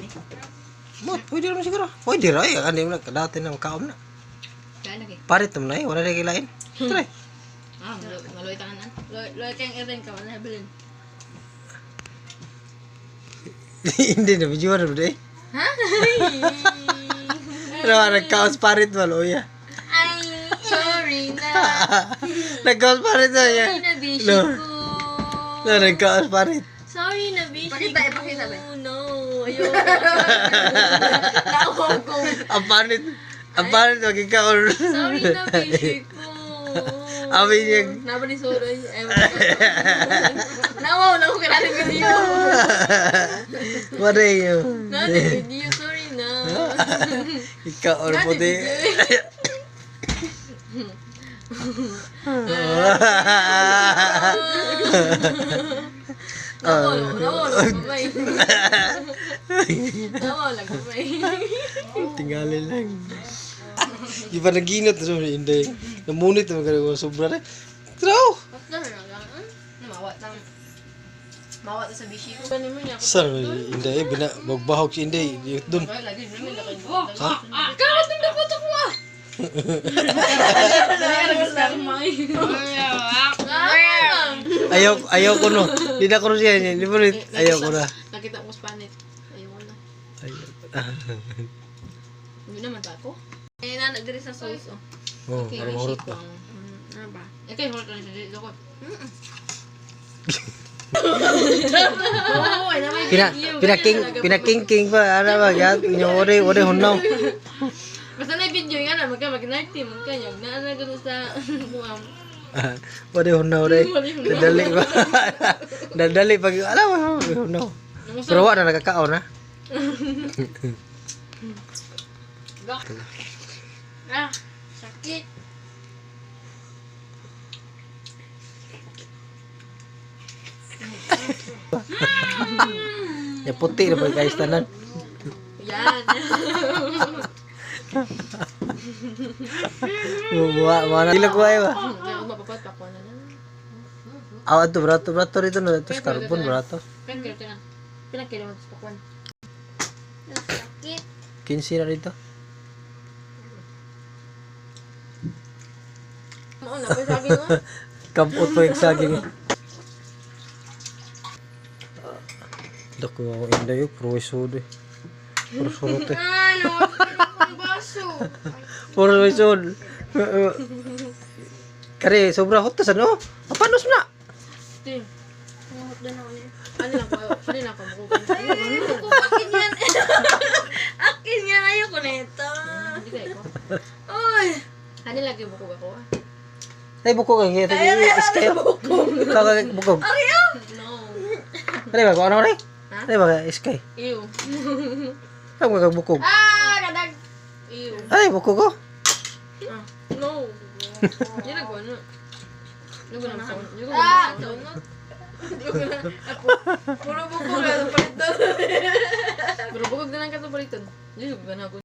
ni. Mot, pwede naman siguro. Pwede rin. Ano yung dati na makaom na. Kaya lagi. Parit naman na eh. Wala na kilain. Try. Maluwi tangan na. Luwi kayong irin ka. Wala na bilin. Hindi na. Medyo na ba eh. Ha? Ano ba? Nagkaos parit mo. Luya. Ay, sorry na. Nagkaos parit mo. Sorry na, bishi ko. Nagkaos parit. Sorry na, bishi ko. Pakita ba? No, ayoko. Tawag ko. Ang parit. Ang parit. Maging kaon. Sorry na, bishi ko. Amin yung... Naba ni Soray. Nawaw na ko kailangan video. What are you? Nani video, sorry na. Ikaw or puti. Nawaw lang kumay. Nawaw lang kumay. Tinggalin lang. Di ba naginat na siya, hindi. Namunit naman ka na sobra na. Traw! Mawat sa bishi ko. Ganun mo niya. Saan ba hindi eh, magbahog si hindi. Diyot dun. Lagi namin laki. Ha? Karat ng dapat ako ah! Ayaw ko no. Di na ko rin siya. Di ba rin? Ayaw ko na. Nakita ko Spanish. Ayaw na. Hindi naman ba ako? Eh, nagdiri sa sauce oh. Oo, parang mahurot ka. Ano ba? Kaya hurot na siya dito ko. Pinaking pa. Ano ba? Yung ore hunaw. Basta na video nga na. Mag-narty. Magkanyag. Naana gano'n sa buwam. Ore hunaw ore. Dadali ba? Dadali pag... Alam mo, hunaw. Pero wala na nakakaon ha. Ah, sakit. Yung puti na pag kaistanan. Yan. Mana ilag ko ay ba? Mapapat pa ko na lang. Awat to brato rito na to carbon brato. Pinakilo mo sa pakwan. Sakit. 15 na rito. Mauna pa saging mo. Kampot pa yung saging eh. Dako ako inday yung profesor eh. Profesor eh. Ay, nawala ang baso. Profesor. Kare, sobra hotas ano? Papanos na? Tin. Mahot din ako niya. Ano lang po? Ano lang ako? Akin yan. Akin yan. Ayoko na ito. Hindi kayo ko. Uy. Ano lagi buko ako ah? Ay, bukog ang hiyata. Iskayo. Kakag bukog. Ariyo! No. Ano ba? Kung ano rin? Ha? Ano ba? Iskay. Ew. Ang magkabukog. Ah! Kadag! Ew. Ay, bukog ko. Ah. No. Yan nagawa na. Yung ko na sa unod. Ah! Yung ko na. Puro bukog na sa palitan. Puro bukog na lang ka sa palitan. Yung ko na ako.